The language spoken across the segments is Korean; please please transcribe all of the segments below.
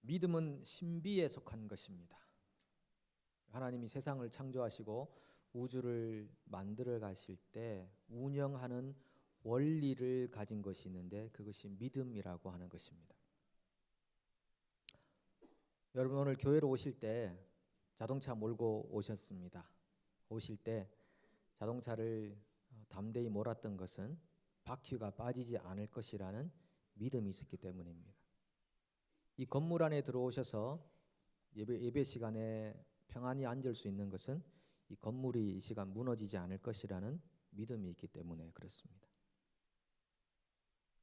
믿음은 신비에 속한 것입니다. 하나님이 세상을 창조하시고 우주를 만들어 가실 때 운영하는 원리를 가진 것이 있는데 그것이 믿음이라고 하는 것입니다. 여러분 오늘 교회로 오실 때 자동차 몰고 오셨습니다. 오실 때 자동차를 담대히 몰았던 것은 바퀴가 빠지지 않을 것이라는 믿음이 있었기 때문입니다. 이 건물 안에 들어오셔서 예배 시간에 평안히 앉을 수 있는 것은 이 건물이 이 시간 무너지지 않을 것이라는 믿음이 있기 때문에 그렇습니다.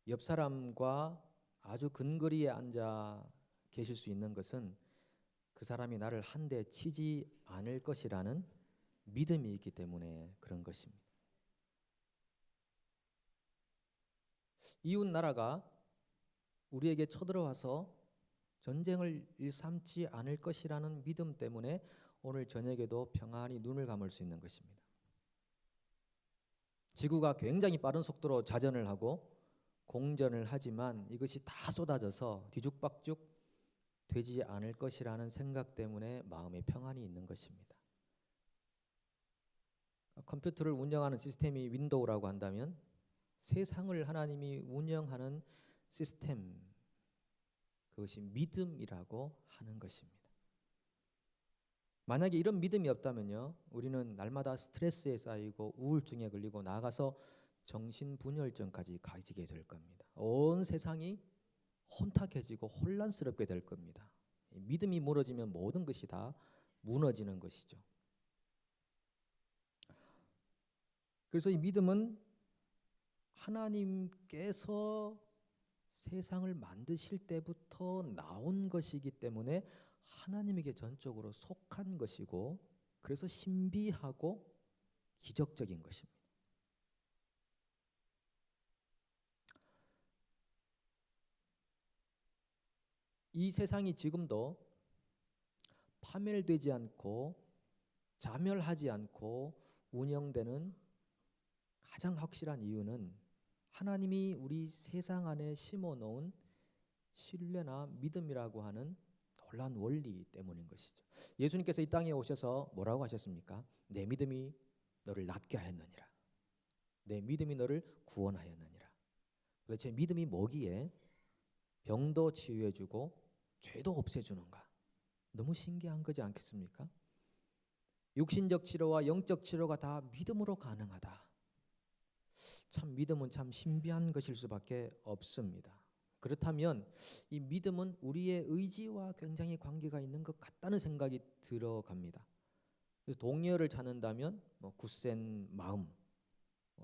옆 사람과 아주 근거리에 앉아 계실 수 있는 것은 그 사람이 나를 한 대 치지 않을 것이라는 믿음이 있기 때문에 그런 것입니다. 이웃 나라가 우리에게 쳐들어와서 전쟁을 일삼지 않을 것이라는 믿음 때문에 오늘 저녁에도 평안히 눈을 감을 수 있는 것입니다. 지구가 굉장히 빠른 속도로 자전을 하고 공전을 하지만 이것이 다 쏟아져서 뒤죽박죽 되지 않을 것이라는 생각 때문에 마음에 평안이 있는 것입니다. 컴퓨터를 운영하는 시스템이 윈도우라고 한다면 세상을 하나님이 운영하는 시스템, 그것이 믿음이라고 하는 것입니다. 만약에 이런 믿음이 없다면요, 우리는 날마다 스트레스에 쌓이고 우울증에 걸리고 나아가서 정신분열증까지 가지게 될 겁니다. 온 세상이 혼탁해지고 혼란스럽게 될 겁니다. 믿음이 무너지면 모든 것이 다 무너지는 것이죠. 그래서 이 믿음은 하나님께서 세상을 만드실 때부터 나온 것이기 때문에 하나님에게 전적으로 속한 것이고 그래서 신비하고 기적적인 것입니다. 이 세상이 지금도 파멸되지 않고 자멸하지 않고 운영되는 가장 확실한 이유는 하나님이 우리 세상 안에 심어놓은 신뢰나 믿음이라고 하는 놀라운 원리 때문인 것이죠. 예수님께서 이 땅에 오셔서 뭐라고 하셨습니까? 내 믿음이 너를 낫게 하였느니라. 내 믿음이 너를 구원하였느니라. 도대체 믿음이 뭐기에 병도 치유해주고 죄도 없애주는가? 너무 신기한 거지 않겠습니까? 육신적 치료와 영적 치료가 다 믿음으로 가능하다. 참 믿음은 참 신비한 것일 수밖에 없습니다. 그렇다면 이 믿음은 우리의 의지와 굉장히 관계가 있는 것 같다는 생각이 들어갑니다. 그래서 동의어를 찾는다면 굳센 마음,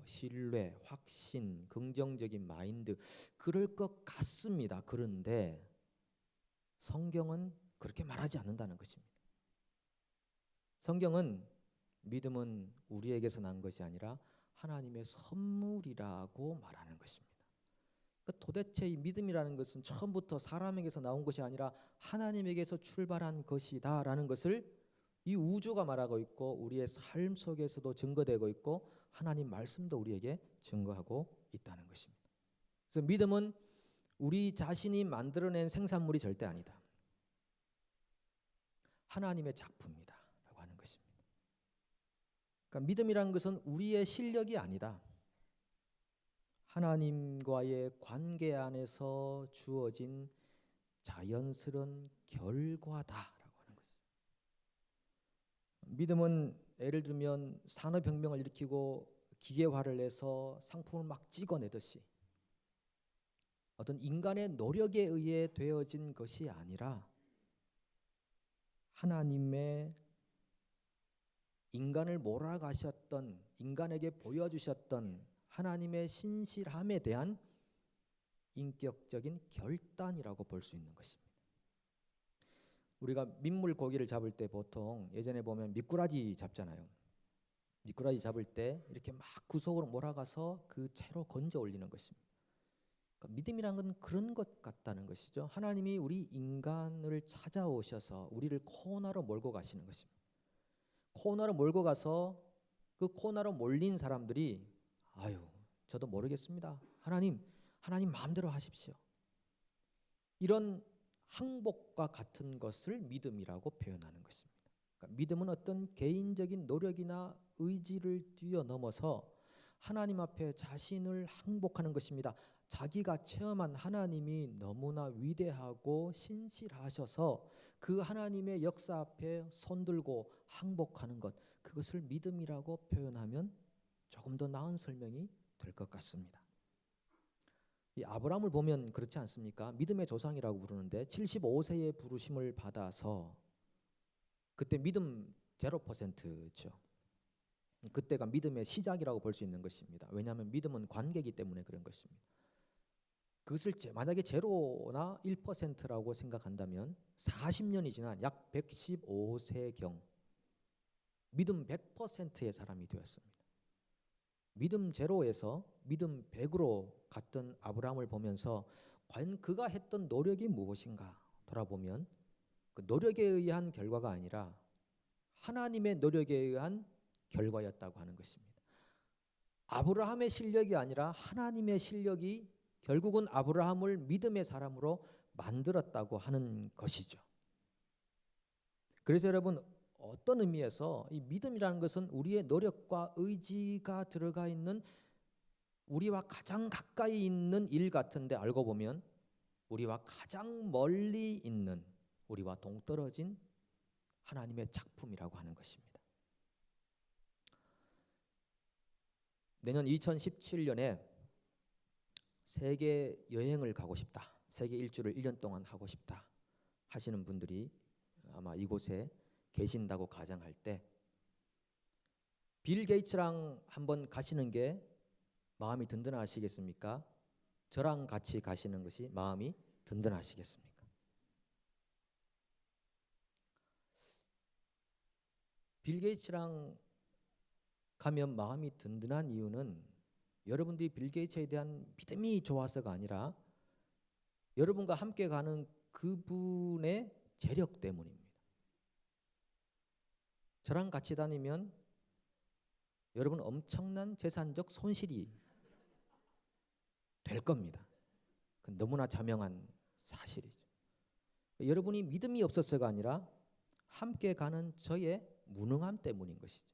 신뢰, 확신, 긍정적인 마인드 그럴 것 같습니다. 그런데 성경은 그렇게 말하지 않는다는 것입니다. 성경은 믿음은 우리에게서 난 것이 아니라 하나님의 선물이라고 말하는 것입니다. 그러니까 도대체 이 믿음이라는 것은 처음부터 사람에게서 나온 것이 아니라 하나님에게서 출발한 것이다라는 것을 이 우주가 말하고 있고 우리의 삶 속에서도 증거되고 있고 하나님 말씀도 우리에게 증거하고 있다는 것입니다. 그래서 믿음은 우리 자신이 만들어낸 생산물이 절대 아니다. 하나님의 작품이다 라고 하는 것입니다. 그러니까 믿음이라는 것은 우리의 실력이 아니다. 하나님과의 관계 안에서 주어진 자연스러운 결과다라고 하는 거죠. 믿음은 예를 들면 산업혁명을 일으키고 기계화를 해서 상품을 막 찍어내듯이 어떤 인간의 노력에 의해 되어진 것이 아니라 하나님의 인간을 몰아가셨던, 인간에게 보여주셨던 하나님의 신실함에 대한 인격적인 결단이라고 볼 수 있는 것입니다. 우리가 민물 고기를 잡을 때 보통 예전에 보면 미꾸라지 잡잖아요. 미꾸라지 잡을 때 이렇게 막 구석으로 몰아가서 그 채로 건져 올리는 것입니다. 그러니까 믿음이란 건 그런 것 같다는 것이죠. 하나님이 우리 인간을 찾아오셔서 우리를 코너로 몰고 가시는 것입니다. 코너로 몰고 가서 그 코너로 몰린 사람들이 아유 저도 모르겠습니다. 하나님 마음대로 하십시오. 이런 항복과 같은 것을 믿음이라고 표현하는 것입니다. 그러니까 믿음은 어떤 개인적인 노력이나 의지를 뛰어넘어서 하나님 앞에 자신을 항복하는 것입니다. 자기가 체험한 하나님이 너무나 위대하고 신실하셔서 그 하나님의 역사 앞에 손들고 항복하는 것, 그것을 믿음이라고 표현하면 조금 더 나은 설명이 될 것 같습니다. 이 아브라함을 보면 그렇지 않습니까? 믿음의 조상이라고 부르는데 75세의 부르심을 받아서 그때 믿음 0%죠. 그때가 믿음의 시작이라고 볼 수 있는 것입니다. 왜냐하면 믿음은 관계이기 때문에 그런 것입니다. 그것을 만약에 제로나 1%라고 생각한다면 40년이 지난 약 115세경 믿음 100%의 사람이 되었습니다. 믿음 제로에서 믿음 100으로 갔던 아브라함을 보면서 과연 그가 했던 노력이 무엇인가 돌아보면 그 노력에 의한 결과가 아니라 하나님의 노력에 의한 결과였다고 하는 것입니다. 아브라함의 실력이 아니라 하나님의 실력이 결국은 아브라함을 믿음의 사람으로 만들었다고 하는 것이죠. 그래서 여러분, 어떤 의미에서 이 믿음이라는 것은 우리의 노력과 의지가 들어가 있는 우리와 가장 가까이 있는 일 같은데 알고 보면 우리와 가장 멀리 있는 우리와 동떨어진 하나님의 작품이라고 하는 것입니다. 내년 2017년에 세계 여행을 가고 싶다, 세계 일주를 1년 동안 하고 싶다 하시는 분들이 아마 이곳에 계신다고 가정할 때 빌 게이츠랑 한번 가시는 게 마음이 든든하시겠습니까? 저랑 같이 가시는 것이 마음이 든든하시겠습니까? 빌 게이츠랑 가면 마음이 든든한 이유는 여러분들이 빌 게이츠에 대한 믿음이 좋아서가 아니라 여러분과 함께 가는 그분의 재력 때문입니다. 저랑 같이 다니면 여러분 엄청난 재산적 손실이 될 겁니다. 그건 너무나 자명한 사실이죠. 여러분이 믿음이 없어서가 아니라 함께 가는 저의 무능함 때문인 것이죠.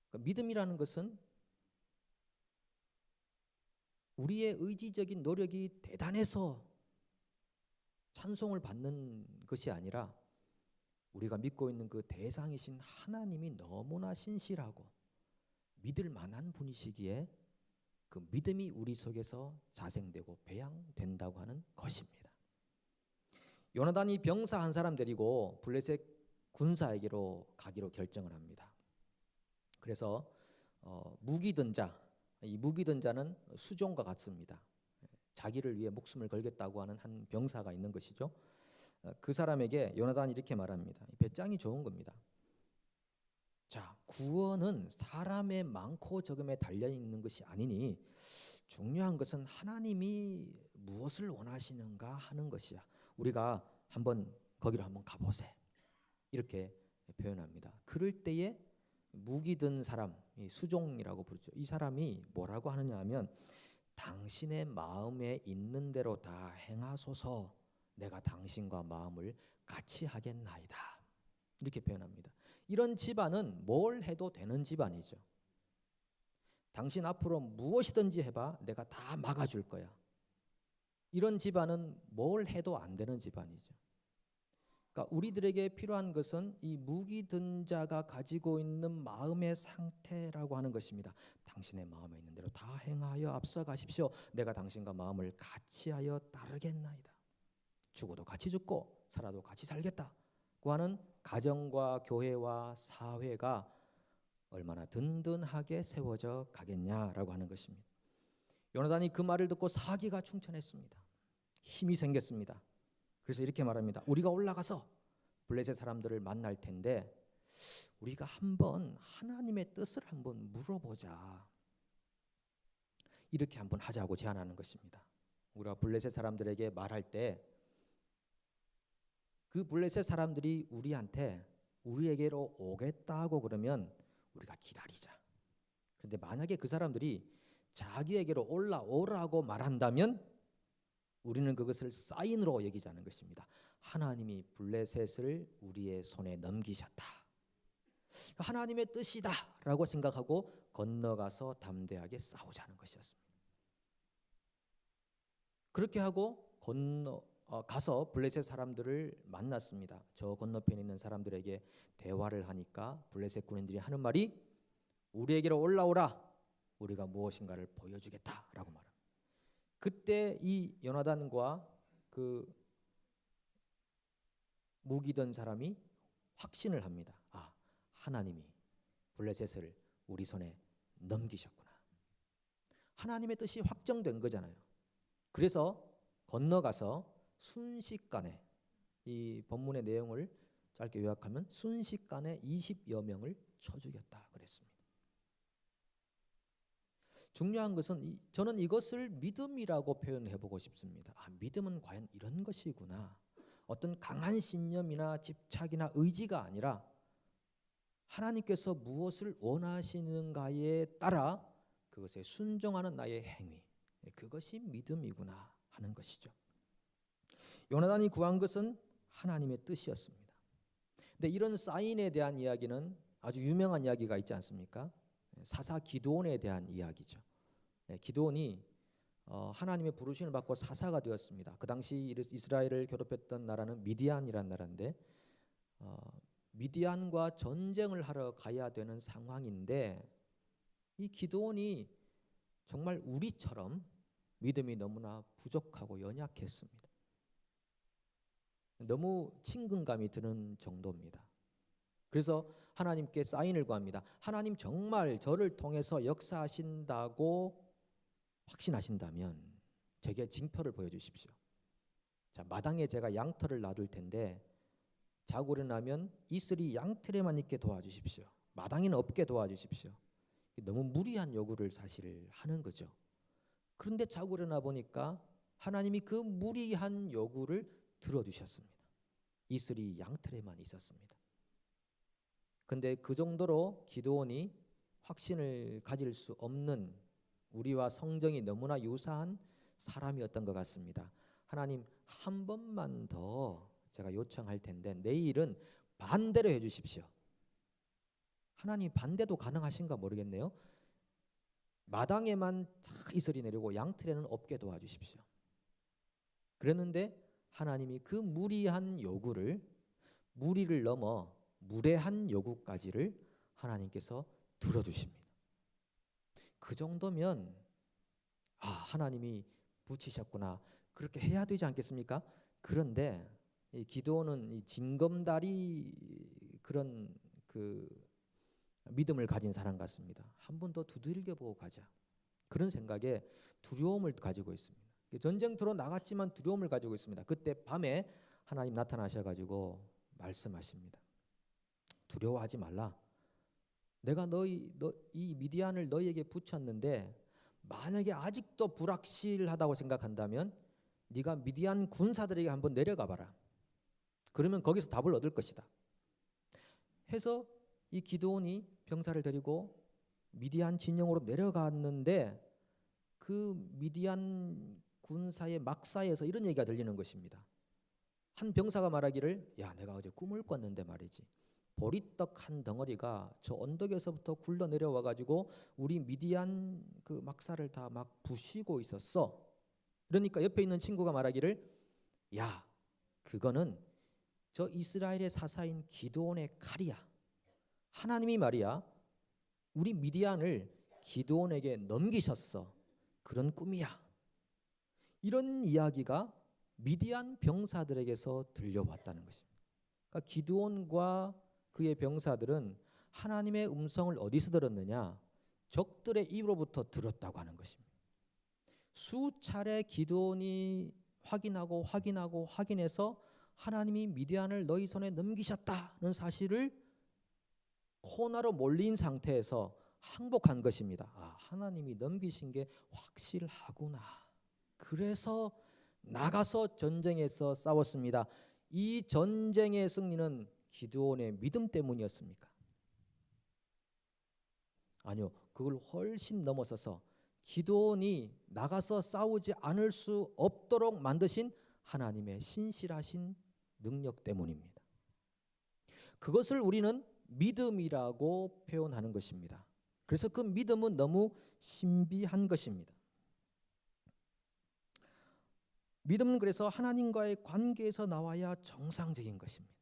그러니까 믿음이라는 것은 우리의 의지적인 노력이 대단해서 찬송을 받는 것이 아니라 우리가 믿고 있는 그 대상이신 하나님이 너무나 신실하고 믿을 만한 분이시기에 그 믿음이 우리 속에서 자생되고 배양된다고 하는 것입니다. 요나단이 병사 한 사람 데리고 블레셋 군사에게로 가기로 결정을 합니다. 그래서 무기 든 자, 이 무기 든 자는 수종과 같습니다. 자기를 위해 목숨을 걸겠다고 하는 한 병사가 있는 것이죠. 그 사람에게 요나단이 이렇게 말합니다. 배짱이 좋은 겁니다. 자, 구원은 사람의 많고 적음에 달려 있는 것이 아니니 중요한 것은 하나님이 무엇을 원하시는가 하는 것이야. 우리가 거기로 한번 가보세. 이렇게 표현합니다. 그럴 때에 무기 든 사람, 수종이라고 부르죠. 이 사람이 뭐라고 하느냐 하면 당신의 마음에 있는 대로 다 행하소서. 내가 당신과 마음을 같이 하겠나이다. 이렇게 표현합니다. 이런 집안은 뭘 해도 되는 집안이죠. 당신 앞으로 무엇이든지 해봐, 내가 다 막아줄 거야. 이런 집안은 뭘 해도 안 되는 집안이죠. 그러니까 우리들에게 필요한 것은 이 무기 든 자가 가지고 있는 마음의 상태라고 하는 것입니다. 당신의 마음에 있는 대로 다 행하여 앞서가십시오. 내가 당신과 마음을 같이 하여 따르겠나이다. 죽어도 같이 죽고 살아도 같이 살겠다고 하는 가정과 교회와 사회가 얼마나 든든하게 세워져 가겠냐라고 하는 것입니다. 요나단이 그 말을 듣고 사기가 충천했습니다. 힘이 생겼습니다. 그래서 이렇게 말합니다. 우리가 올라가서 블레셋 사람들을 만날 텐데 우리가 한번 하나님의 뜻을 한번 물어보자. 이렇게 한번 하자고 제안하는 것입니다. 우리가 블레셋 사람들에게 말할 때 그 블레셋 사람들이 우리에게로 오겠다고 그러면 우리가 기다리자. 그런데 만약에 그 사람들이 자기에게로 올라오라고 말한다면 우리는 그것을 사인으로 여기자는 것입니다. 하나님이 블레셋을 우리의 손에 넘기셨다. 하나님의 뜻이다라고 생각하고 건너가서 담대하게 싸우자는 것이었습니다. 그렇게 하고 가서 블레셋 사람들을 만났습니다. 저 건너편에 있는 사람들에게 대화를 하니까 블레셋 군인들이 하는 말이 우리에게로 올라오라. 우리가 무엇인가를 보여주겠다라고 말합니다. 그때 이 요나단과 그 무기던 사람이 확신을 합니다. 아, 하나님이 블레셋을 우리 손에 넘기셨구나. 하나님의 뜻이 확정된 거잖아요. 그래서 건너가서 순식간에, 이 본문의 내용을 짧게 요약하면 순식간에 20여 명을 쳐 죽였다 그랬습니다. 중요한 것은 저는 이것을 믿음이라고 표현해보고 싶습니다. 아, 믿음은 과연 이런 것이구나. 어떤 강한 신념이나 집착이나 의지가 아니라 하나님께서 무엇을 원하시는가에 따라 그것에 순종하는 나의 행위, 그것이 믿음이구나 하는 것이죠. 요나단이 구한 것은 하나님의 뜻이었습니다. 근데 이런 사인에 대한 이야기는 아주 유명한 이야기가 있지 않습니까? 사사 기드온에 대한 이야기죠. 기드온이 하나님의 부르심을 받고 사사가 되었습니다. 그 당시 이스라엘을 괴롭혔던 나라는 미디안이라는 나라인데 미디안과 전쟁을 하러 가야 되는 상황인데 이 기드온이 정말 우리처럼 믿음이 너무나 부족하고 연약했습니다. 너무 친근감이 드는 정도입니다. 그래서 하나님께 사인을 구합니다. 하나님 정말 저를 통해서 역사하신다고 확신하신다면 제게 징표를 보여주십시오. 자, 마당에 제가 양털을 놔둘 텐데 자고 일어나면 이슬이 양털에만 있게 도와주십시오. 마당에는 없게 도와주십시오. 너무 무리한 요구를 사실 하는 거죠. 그런데 자고 일어나 보니까 하나님이 그 무리한 요구를 들어주셨습니다. 이슬이 양털에만 있었습니다. 근데 그 정도로 기드온이 확신을 가질 수 없는, 우리와 성정이 너무나 유사한 사람이었던 것 같습니다. 하나님, 한 번만 더 제가 요청할 텐데 내일은 반대로 해주십시오. 하나님 반대도 가능하신가 모르겠네요. 마당에만 이슬이 내리고 양틀에는 없게 도와주십시오. 그랬는데 하나님이 그 무리한 요구를, 무리를 넘어 무례한 요구까지를 하나님께서 들어주십니다. 그 정도면 하나님이 붙이셨구나, 그렇게 해야 되지 않겠습니까? 그런데 이 기드온은 이 징검다리 그런 그 믿음을 가진 사람 같습니다. 한 번 더 두들겨 보고 가자, 그런 생각에 두려움을 가지고 있습니다. 전쟁터로 나갔지만 두려움을 가지고 있습니다. 그때 밤에 하나님 나타나셔가지고 말씀하십니다. 두려워하지 말라. 내가 이 미디안을 너희에게 붙였는데 만약에 아직도 불확실하다고 생각한다면 네가 미디안 군사들에게 한번 내려가 봐라. 그러면 거기서 답을 얻을 것이다. 해서 이 기드온이 병사를 데리고 미디안 진영으로 내려갔는데 그 미디안 군사의 막사에서 이런 얘기가 들리는 것입니다. 한 병사가 말하기를, 야, 내가 어제 꿈을 꿨는데 말이지, 보리떡 한 덩어리가 저 언덕에서부터 굴러 내려와 가지고 우리 미디안 그 막사를 다 막 부시고 있었어. 그러니까 옆에 있는 친구가 말하기를, 야, 그거는 저 이스라엘의 사사인 기드온의 칼이야. 하나님이 말이야, 우리 미디안을 기드온에게 넘기셨어. 그런 꿈이야. 이런 이야기가 미디안 병사들에게서 들려왔다는 것입니다. 그러니까 기드온과 그의 병사들은 하나님의 음성을 어디서 들었느냐? 적들의 입으로부터 들었다고 하는 것입니다. 수차례 기드온이 확인해서 하나님이 미디안을 너희 손에 넘기셨다는 사실을 코나로 몰린 상태에서 항복한 것입니다. 하나님이 넘기신 게 확실하구나. 그래서 나가서 전쟁에서 싸웠습니다. 이 전쟁의 승리는 기드온의 믿음 때문이었습니까? 아니요, 그걸 훨씬 넘어서서 기드온이 나가서 싸우지 않을 수 없도록 만드신 하나님의 신실하신 능력 때문입니다. 그것을 우리는 믿음이라고 표현하는 것입니다. 그래서 그 믿음은 너무 신비한 것입니다. 믿음은 그래서 하나님과의 관계에서 나와야 정상적인 것입니다.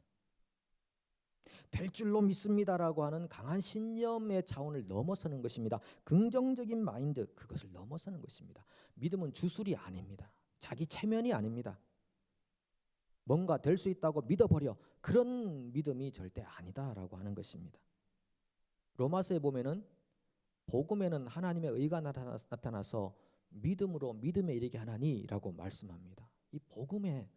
될 줄로 믿습니다라고 하는 강한 신념의 차원을 넘어서는 것입니다. 긍정적인 마인드, 그것을 넘어서는 것입니다. 믿음은 주술이 아닙니다. 자기 체면이 아닙니다. 뭔가 될 수 있다고 믿어버려, 그런 믿음이 절대 아니다라고 하는 것입니다. 로마서에 보면은 복음에는 하나님의 의가 나타나서 믿음으로 믿음에 이르게 하나니라고 말씀합니다. 이 복음에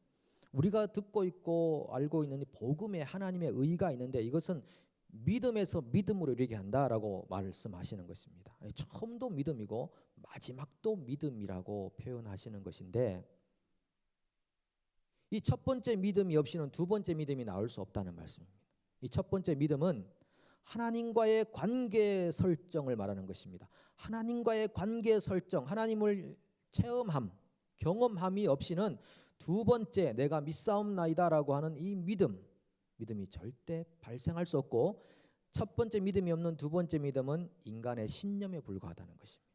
우리가 듣고 있고 알고 있는 이 복음에 하나님의 의가 있는데, 이것은 믿음에서 믿음으로 이르게 한다라고 말씀하시는 것입니다. 처음도 믿음이고 마지막도 믿음이라고 표현하시는 것인데, 이 첫 번째 믿음이 없이는 두 번째 믿음이 나올 수 없다는 말씀입니다. 이 첫 번째 믿음은 하나님과의 관계 설정을 말하는 것입니다. 하나님과의 관계 설정, 하나님을 체험함, 경험함이 없이는 두 번째 내가 믿사옵나이다라고 하는 이 믿음이 절대 발생할 수 없고, 첫 번째 믿음이 없는 두 번째 믿음은 인간의 신념에 불과하다는 것입니다.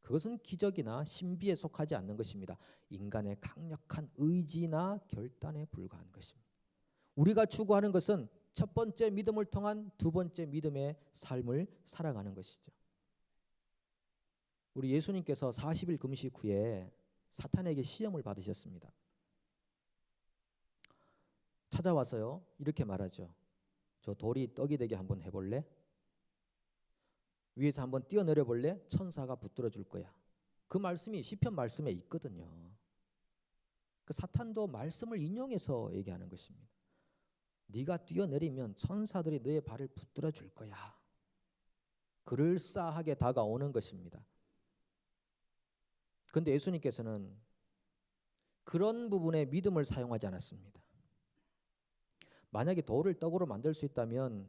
그것은 기적이나 신비에 속하지 않는 것입니다. 인간의 강력한 의지나 결단에 불과한 것입니다. 우리가 추구하는 것은 첫 번째 믿음을 통한 두 번째 믿음의 삶을 살아가는 것이죠. 우리 예수님께서 40일 금식 후에 사탄에게 시험을 받으셨습니다. 찾아와서요, 이렇게 말하죠. 저 돌이 떡이 되게 한번 해볼래? 위에서 한번 뛰어내려 볼래? 천사가 붙들어 줄 거야. 그 말씀이 시편 말씀에 있거든요. 그 사탄도 말씀을 인용해서 얘기하는 것입니다. 네가 뛰어내리면 천사들이 너의 발을 붙들어 줄 거야. 그럴싸하게 다가오는 것입니다. 그런데 예수님께서는 그런 부분에 믿음을 사용하지 않았습니다. 만약에 돌을 떡으로 만들 수 있다면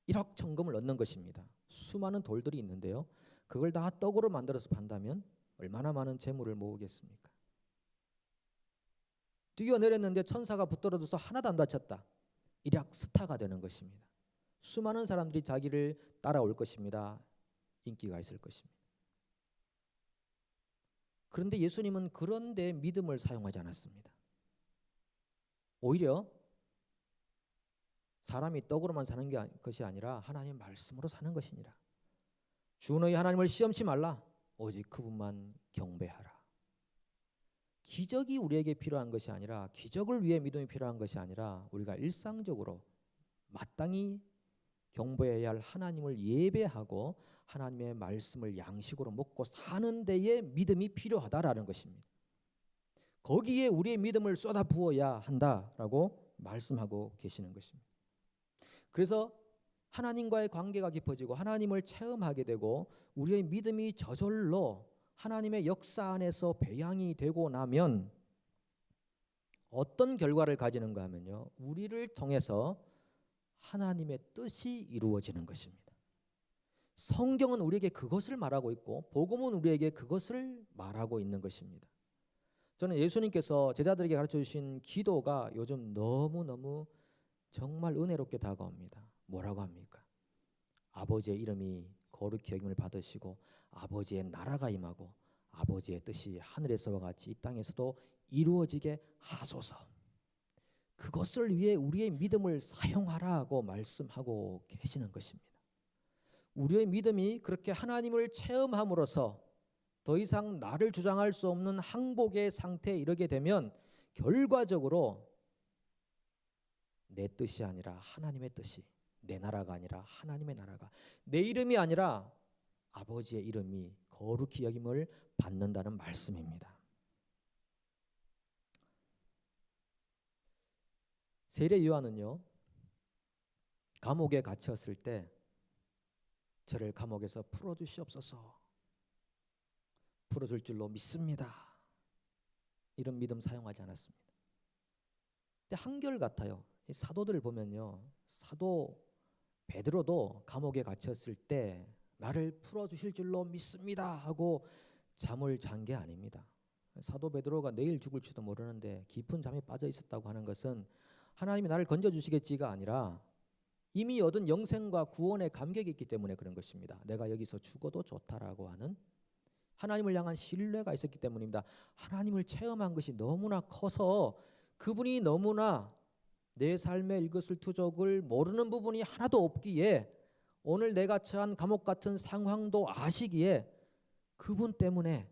1억 천금을 얻는 것입니다. 수많은 돌들이 있는데요, 그걸 다 떡으로 만들어서 판다면 얼마나 많은 재물을 모으겠습니까? 뛰어내렸는데 천사가 붙들어줘서 하나도 안 다쳤다. 일약 스타가 되는 것입니다. 수많은 사람들이 자기를 따라올 것입니다. 인기가 있을 것입니다. 그런데 예수님은 그런 데 믿음을 사용하지 않았습니다. 오히려 사람이 떡으로만 사는 것이 아니라 하나님의 말씀으로 사는 것이니라. 주 너희 하나님을 시험치 말라. 오직 그분만 경배하라. 기적이 우리에게 필요한 것이 아니라, 기적을 위해 믿음이 필요한 것이 아니라, 우리가 일상적으로 마땅히 경배해야 할 하나님을 예배하고 하나님의 말씀을 양식으로 먹고 사는 데에 믿음이 필요하다라는 것입니다. 거기에 우리의 믿음을 쏟아 부어야 한다라고 말씀하고 계시는 것입니다. 그래서 하나님과의 관계가 깊어지고 하나님을 체험하게 되고 우리의 믿음이 저절로 하나님의 역사 안에서 배양이 되고 나면 어떤 결과를 가지는가 하면요, 우리를 통해서 하나님의 뜻이 이루어지는 것입니다. 성경은 우리에게 그것을 말하고 있고 복음은 우리에게 그것을 말하고 있는 것입니다. 저는 예수님께서 제자들에게 가르쳐 주신 기도가 요즘 너무너무 정말 은혜롭게 다가옵니다. 뭐라고 합니까? 아버지의 이름이 거룩히 여김을 받으시고 아버지의 나라가 임하고 아버지의 뜻이 하늘에서와 같이 이 땅에서도 이루어지게 하소서. 그것을 위해 우리의 믿음을 사용하라고 말씀하고 계시는 것입니다. 우리의 믿음이 그렇게 하나님을 체험함으로써 더 이상 나를 주장할 수 없는 항복의 상태에 이르게 되면 결과적으로 내 뜻이 아니라 하나님의 뜻이, 내 나라가 아니라 하나님의 나라가, 내 이름이 아니라 아버지의 이름이 거룩히 여김을 받는다는 말씀입니다. 세례 요한은요, 감옥에 갇혔을 때 저를 감옥에서 풀어주시옵소서, 풀어줄 줄로 믿습니다, 이런 믿음 사용하지 않았습니다. 근데 한결같아요. 이 사도들을 보면요, 사도 베드로도 감옥에 갇혔을 때 나를 풀어주실 줄로 믿습니다 하고 잠을 잔 게 아닙니다. 사도 베드로가 내일 죽을지도 모르는데 깊은 잠에 빠져 있었다고 하는 것은 하나님이 나를 건져주시겠지가 아니라 이미 얻은 영생과 구원의 감격이 있기 때문에 그런 것입니다. 내가 여기서 죽어도 좋다라고 하는 하나님을 향한 신뢰가 있었기 때문입니다. 하나님을 체험한 것이 너무나 커서 그분이 너무나 내 삶의 일거수일투족을 모르는 부분이 하나도 없기에 오늘 내가 처한 감옥 같은 상황도 아시기에 그분 때문에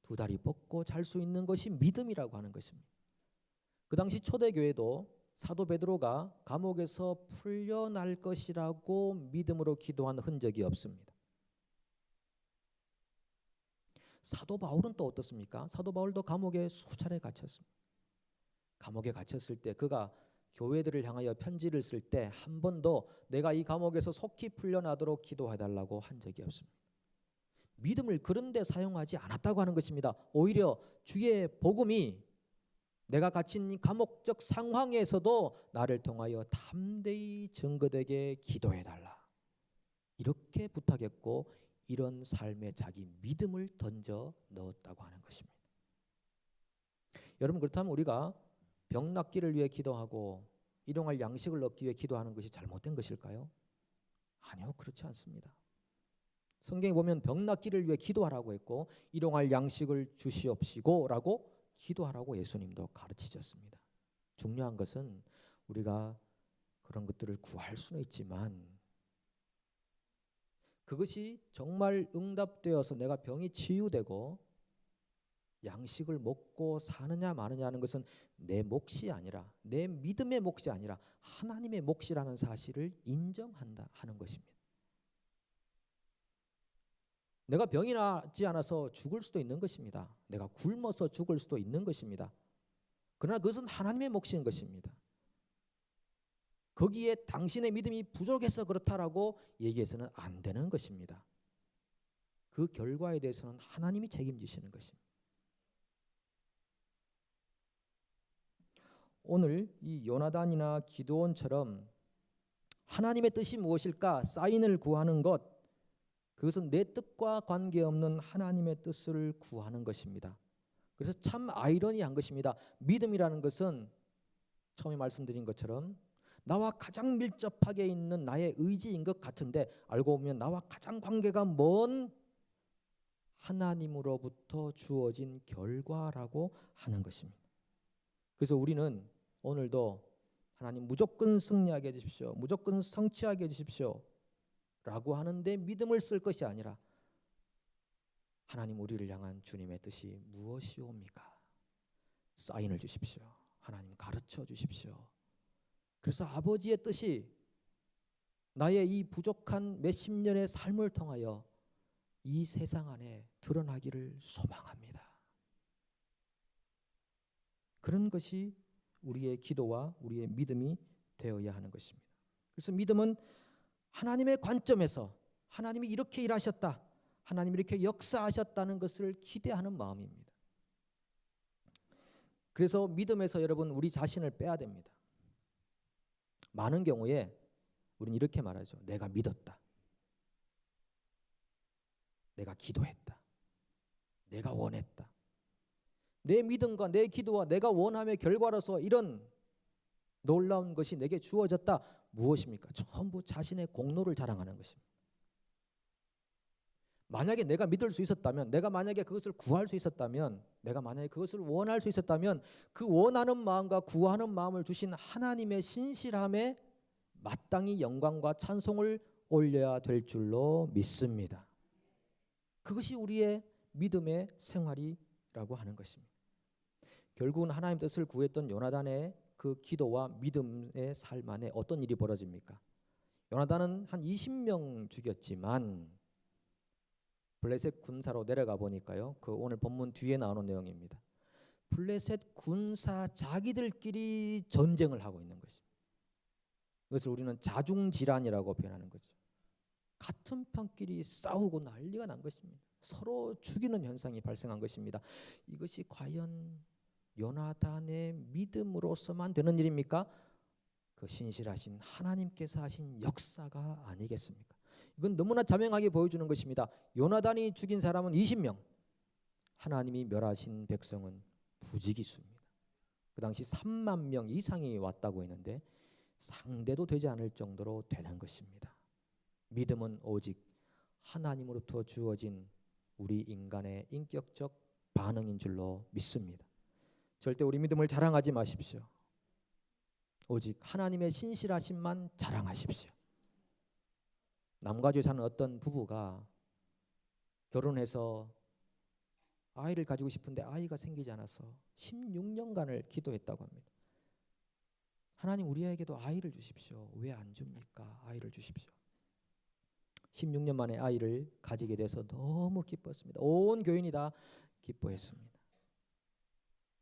두 다리 뻗고 잘 수 있는 것이 믿음이라고 하는 것입니다. 그 당시 초대교회도 사도 베드로가 감옥에서 풀려날 것이라고 믿음으로 기도한 흔적이 없습니다. 사도 바울은 또 어떻습니까? 사도 바울도 감옥에 수차례 갇혔습니다. 감옥에 갇혔을 때 그가 교회들을 향하여 편지를 쓸 때 한 번도 내가 이 감옥에서 속히 풀려나도록 기도해달라고 한 적이 없습니다. 믿음을 그런 데 사용하지 않았다고 하는 것입니다. 오히려 주의 복음이 내가 갇힌 감옥적 상황에서도 나를 통하여 담대히 증거되게 기도해달라 이렇게 부탁했고 이런 삶에 자기 믿음을 던져 넣었다고 하는 것입니다. 여러분 그렇다면 우리가 병 낫기를 위해 기도하고 일용할 양식을 얻기 위해 기도하는 것이 잘못된 것일까요? 아니요, 그렇지 않습니다. 성경에 보면 병 낫기를 위해 기도하라고 했고 일용할 양식을 주시옵시고라고 기도하라고 예수님도 가르치셨습니다. 중요한 것은 우리가 그런 것들을 구할 수는 있지만 그것이 정말 응답되어서 내가 병이 치유되고 양식을 먹고 사느냐 마느냐 하는 것은 내 몫이 아니라 내 믿음의 몫이 아니라 하나님의 몫이라는 사실을 인정한다 하는 것입니다. 내가 병이 나지 않아서 죽을 수도 있는 것입니다. 내가 굶어서 죽을 수도 있는 것입니다. 그러나 그것은 하나님의 몫인 것입니다. 거기에 당신의 믿음이 부족해서 그렇다라고 얘기해서는 안 되는 것입니다. 그 결과에 대해서는 하나님이 책임지시는 것입니다. 오늘 이 요나단이나 기드온처럼 하나님의 뜻이 무엇일까 사인을 구하는 것, 그것은 내 뜻과 관계없는 하나님의 뜻을 구하는 것입니다. 그래서 참 아이러니한 것입니다. 믿음이라는 것은 처음에 말씀드린 것처럼 나와 가장 밀접하게 있는 나의 의지인 것 같은데 알고 보면 나와 가장 관계가 먼 하나님으로부터 주어진 결과라고 하는 것입니다. 그래서 우리는 오늘도 하나님 무조건 승리하게 해주십시오. 무조건 성취하게 해주십시오. 라고 하는데 믿음을 쓸 것이 아니라 하나님 우리를 향한 주님의 뜻이 무엇이옵니까? 사인을 주십시오. 하나님 가르쳐 주십시오. 그래서 아버지의 뜻이 나의 이 부족한 몇십 년의 삶을 통하여 이 세상 안에 드러나기를 소망합니다. 그런 것이 우리의 기도와 우리의 믿음이 되어야 하는 것입니다. 그래서 믿음은 하나님의 관점에서 하나님이 이렇게 일하셨다, 하나님이 이렇게 역사하셨다는 것을 기대하는 마음입니다. 그래서 믿음에서 여러분 우리 자신을 빼야 됩니다. 많은 경우에 우리는 이렇게 말하죠. 내가 믿었다. 내가 기도했다. 내가 원했다. 내 믿음과 내 기도와 내가 원함의 결과로서 이런 놀라운 것이 내게 주어졌다. 무엇입니까? 전부 자신의 공로를 자랑하는 것입니다. 만약에 내가 믿을 수 있었다면, 내가 만약에 그것을 구할 수 있었다면, 내가 만약에 그것을 원할 수 있었다면 그 원하는 마음과 구하는 마음을 주신 하나님의 신실함에 마땅히 영광과 찬송을 올려야 될 줄로 믿습니다. 그것이 우리의 믿음의 생활이라고 하는 것입니다. 결국은 하나님 뜻을 구했던 요나단의 그 기도와 믿음의 삶 안에 어떤 일이 벌어집니까? 요나단은 한 20명 죽였지만 블레셋 군사로 내려가 보니까요. 그 오늘 본문 뒤에 나오는 내용입니다. 블레셋 군사 자기들끼리 전쟁을 하고 있는 것입니다. 그것을 우리는 자중질환이라고 표현하는 거죠. 같은 편끼리 싸우고 난리가 난 것입니다. 서로 죽이는 현상이 발생한 것입니다. 이것이 과연 요나단의 믿음으로서만 되는 일입니까? 그 신실하신 하나님께서 하신 역사가 아니겠습니까? 이건 너무나 자명하게 보여주는 것입니다. 요나단이 죽인 사람은 20명, 하나님이 멸하신 백성은 부지기수입니다. 그 당시 3만 명 이상이 왔다고 했는데 상대도 되지 않을 정도로 되는 것입니다. 믿음은 오직 하나님으로부터 주어진 우리 인간의 인격적 반응인 줄로 믿습니다. 절대 우리 믿음을 자랑하지 마십시오. 오직 하나님의 신실하심만 자랑하십시오. 남가주에 사는 어떤 부부가 결혼해서 아이를 가지고 싶은데 아이가 생기지 않아서 16년간을 기도했다고 합니다. 하나님, 우리에게도 아이를 주십시오. 왜 안 줍니까? 아이를 주십시오. 16년 만에 아이를 가지게 돼서 너무 기뻤습니다. 온 교인이 다 기뻐했습니다.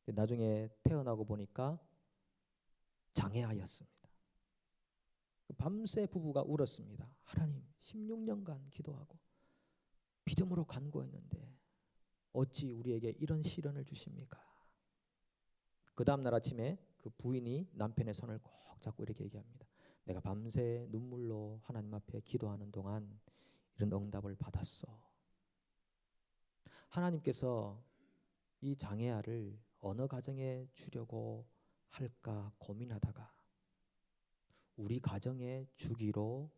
나중에 태어나고 보니까 장애아였습니다. 밤새 부부가 울었습니다. 하나님, 16년간 기도하고 믿음으로 간구했는데 어찌 우리에게 이런 시련을 주십니까? 그 다음 날 아침에 그 부인이 남편의 손을 꼭 잡고 이렇게 얘기합니다. 내가 밤새 눈물로 하나님 앞에 기도하는 동안 이런 응답을 받았어. 하나님께서 이 장애아를 어느 가정에 주려고 할까 고민하다가 우리 가정에 주기로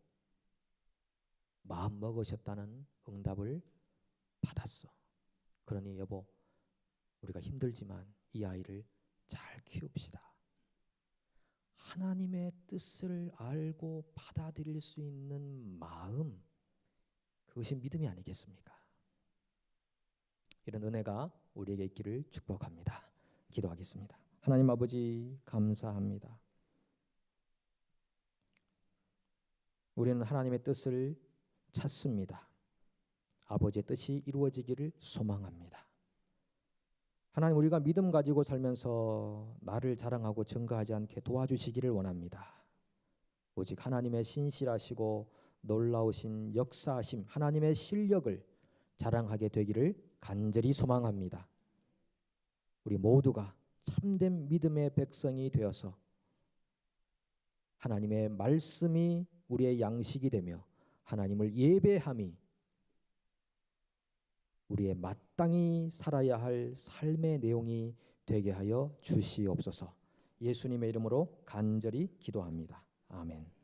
마음 먹으셨다는 응답을 받았어. 그러니 여보, 우리가 힘들지만 이 아이를 잘 키웁시다. 하나님의 뜻을 알고 받아들일 수 있는 마음, 그것이 믿음이 아니겠습니까? 이런 은혜가 우리에게 있기를 축복합니다. 기도하겠습니다. 하나님 아버지, 감사합니다. 우리는 하나님의 뜻을 찾습니다. 아버지의 뜻이 이루어지기를 소망합니다. 하나님, 우리가 믿음 가지고 살면서 나를 자랑하고 증거하지 않게 도와주시기를 원합니다. 오직 하나님의 신실하시고 놀라우신 역사하심, 하나님의 실력을 자랑하게 되기를 간절히 소망합니다. 우리 모두가 참된 믿음의 백성이 되어서 하나님의 말씀이 우리의 양식이 되며 하나님을 예배함이 우리의 마땅히 살아야 할 삶의 내용이 되게 하여 주시옵소서. 예수님의 이름으로 간절히 기도합니다. 아멘.